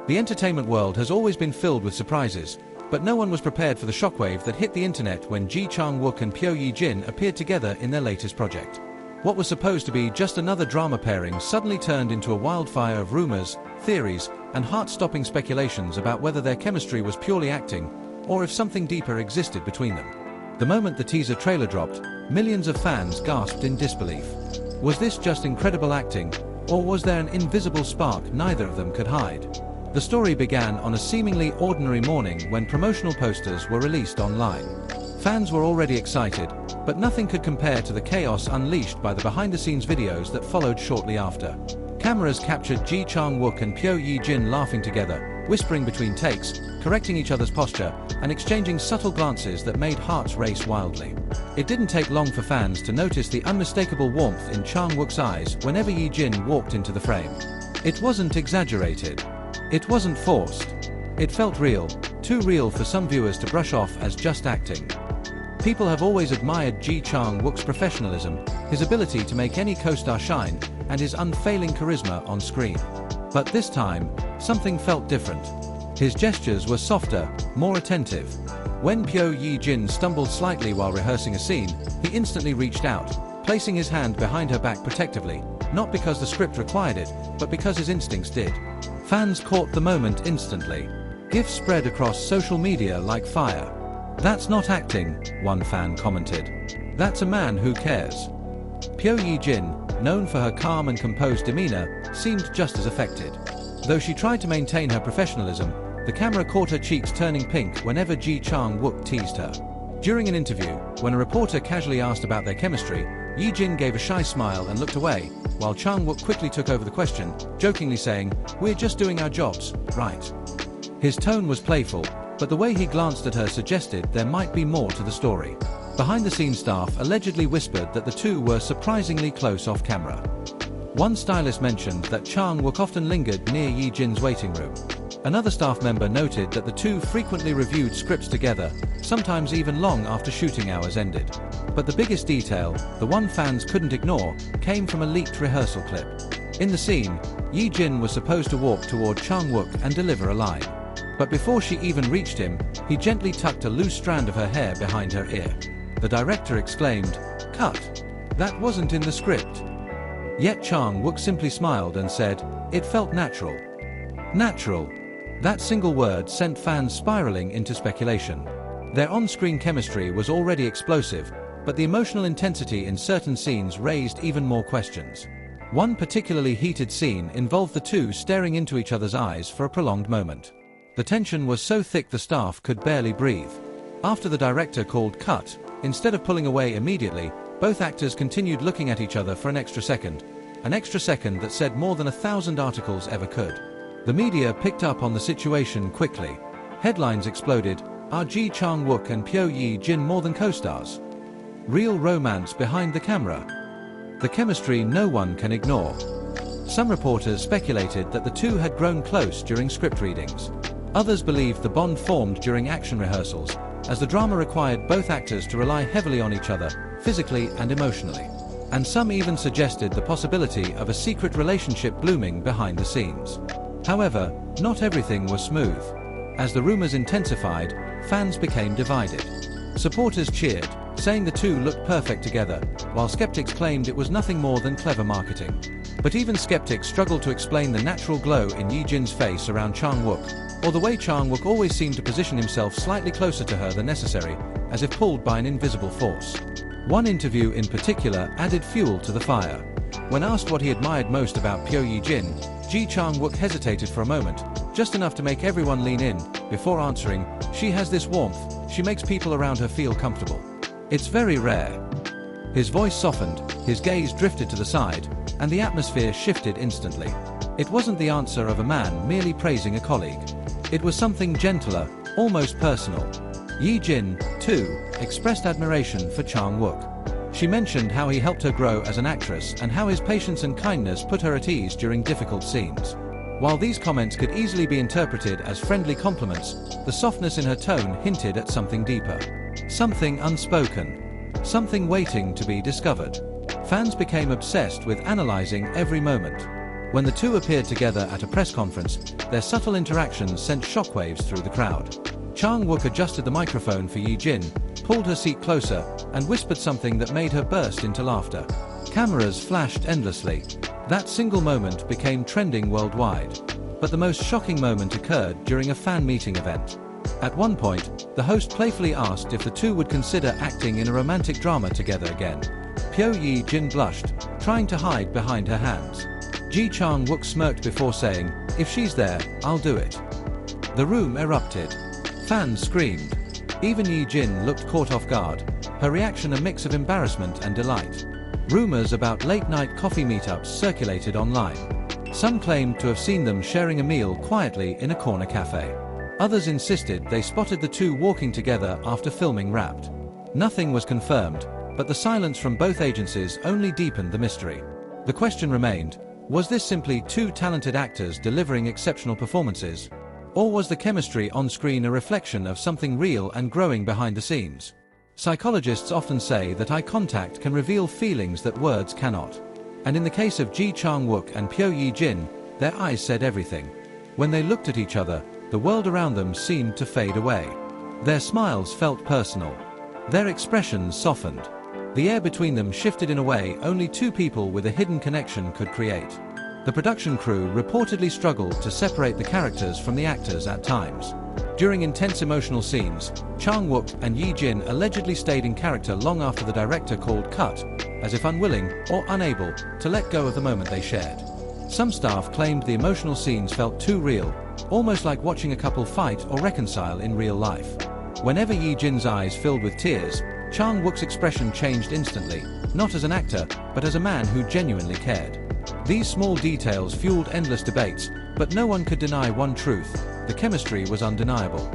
The entertainment world has always been filled with surprises, but no one was prepared for the shockwave that hit the internet when Chang Wook and Pyo Ye-jin appeared together in their latest project. What was supposed to be just another drama pairing suddenly turned into a wildfire of rumors, theories, and heart-stopping speculations about whether their chemistry was purely acting, or if something deeper existed between them. The moment the teaser trailer dropped, millions of fans gasped in disbelief. Was this just incredible acting, or was there an invisible spark neither of them could hide? The story began on a seemingly ordinary morning when promotional posters were released online. Fans were already excited, but nothing could compare to the chaos unleashed by the behind-the-scenes videos that followed shortly after. Cameras captured Chang Wook and Pyo Ye-jin laughing together, whispering between takes, correcting each other's posture, and exchanging subtle glances that made hearts race wildly. It didn't take long for fans to notice the unmistakable warmth in Chang Wook's eyes whenever Ye-jin walked into the frame. It wasn't exaggerated. It wasn't forced. It felt real, too real for some viewers to brush off as just acting. People have always admired Chang Wook's professionalism, his ability to make any co-star shine, and his unfailing charisma on screen. But this time, something felt different. His gestures were softer, more attentive. When Pyo Ye-jin stumbled slightly while rehearsing a scene, he instantly reached out, placing his hand behind her back protectively, not because the script required it, but because his instincts did. Fans caught the moment instantly. GIFs spread across social media like fire. "That's not acting," one fan commented. "That's a man who cares." Pyo Ye-jin, known for her calm and composed demeanor, seemed just as affected. Though she tried to maintain her professionalism, the camera caught her cheeks turning pink whenever Chang Wook teased her. During an interview, when a reporter casually asked about their chemistry, Ye-jin gave a shy smile and looked away, while Chang Wook quickly took over the question, jokingly saying, "We're just doing our jobs, right?" His tone was playful, but the way he glanced at her suggested there might be more to the story. Behind-the-scenes staff allegedly whispered that the two were surprisingly close off camera. One stylist mentioned that Chang Wook often lingered near Ye-jin's waiting room. Another staff member noted that the two frequently reviewed scripts together, sometimes even long after shooting hours ended. But the biggest detail, the one fans couldn't ignore, came from a leaked rehearsal clip. In the scene, Ye-jin was supposed to walk toward Chang Wook and deliver a line. But before she even reached him, he gently tucked a loose strand of her hair behind her ear. The director exclaimed, "Cut! That wasn't in the script." Yet Chang Wook simply smiled and said, "It felt natural." Natural. That single word sent fans spiraling into speculation. Their on-screen chemistry was already explosive, but the emotional intensity in certain scenes raised even more questions. One particularly heated scene involved the two staring into each other's eyes for a prolonged moment. The tension was so thick the staff could barely breathe. After the director called cut, instead of pulling away immediately, both actors continued looking at each other for an extra second that said more than 1,000 articles ever could. The media picked up on the situation quickly. Headlines exploded, "Are Chang Wook and Pyo Ye-jin more than co-stars? Real romance behind the camera? The chemistry no one can ignore." Some reporters speculated that the two had grown close during script readings. Others believed the bond formed during action rehearsals, as the drama required both actors to rely heavily on each other, physically and emotionally. And some even suggested the possibility of a secret relationship blooming behind the scenes. However, not everything was smooth. As the rumors intensified, fans became divided. Supporters cheered, saying the two looked perfect together, while skeptics claimed it was nothing more than clever marketing. But even skeptics struggled to explain the natural glow in Ye-jin's face around Chang Wook, or the way Chang Wook always seemed to position himself slightly closer to her than necessary, as if pulled by an invisible force. One interview in particular added fuel to the fire. When asked what he admired most about Pyo Ye-jin, Chang Wook hesitated for a moment, just enough to make everyone lean in, before answering, "She has this warmth, she makes people around her feel comfortable. It's very rare." His voice softened, his gaze drifted to the side, and the atmosphere shifted instantly. It wasn't the answer of a man merely praising a colleague. It was something gentler, almost personal. Ye-jin, too, expressed admiration for Chang Wook. She mentioned how he helped her grow as an actress and how his patience and kindness put her at ease during difficult scenes. While these comments could easily be interpreted as friendly compliments, the softness in her tone hinted at something deeper. Something unspoken. Something waiting to be discovered. Fans became obsessed with analyzing every moment. When the two appeared together at a press conference, their subtle interactions sent shockwaves through the crowd. Chang Wook adjusted the microphone for Yi Jin, pulled her seat closer, and whispered something that made her burst into laughter. Cameras flashed endlessly. That single moment became trending worldwide. But the most shocking moment occurred during a fan meeting event. At one point, the host playfully asked if the two would consider acting in a romantic drama together again. Pyo Yi Jin blushed, trying to hide behind her hands. Chang Wook smirked before saying, "If she's there, I'll do it." The room erupted. Fans screamed. Even Yi Jin looked caught off guard, her reaction a mix of embarrassment and delight. Rumors about late-night coffee meetups circulated online. Some claimed to have seen them sharing a meal quietly in a corner cafe. Others insisted they spotted the two walking together after filming Wrapped. Nothing was confirmed, but the silence from both agencies only deepened the mystery. The question remained, was this simply two talented actors delivering exceptional performances? Or was the chemistry on screen a reflection of something real and growing behind the scenes? Psychologists often say that eye contact can reveal feelings that words cannot. And in the case of Chang Wook and Pyo Yi Jin, their eyes said everything. When they looked at each other, the world around them seemed to fade away. Their smiles felt personal. Their expressions softened. The air between them shifted in a way only two people with a hidden connection could create. The production crew reportedly struggled to separate the characters from the actors at times. During intense emotional scenes, Chang Wook and Yi Jin allegedly stayed in character long after the director called cut, as if unwilling or unable to let go of the moment they shared. Some staff claimed the emotional scenes felt too real, almost like watching a couple fight or reconcile in real life. Whenever Yi Jin's eyes filled with tears, Chang Wook's expression changed instantly, not as an actor, but as a man who genuinely cared. These small details fueled endless debates, but no one could deny one truth: the chemistry was undeniable.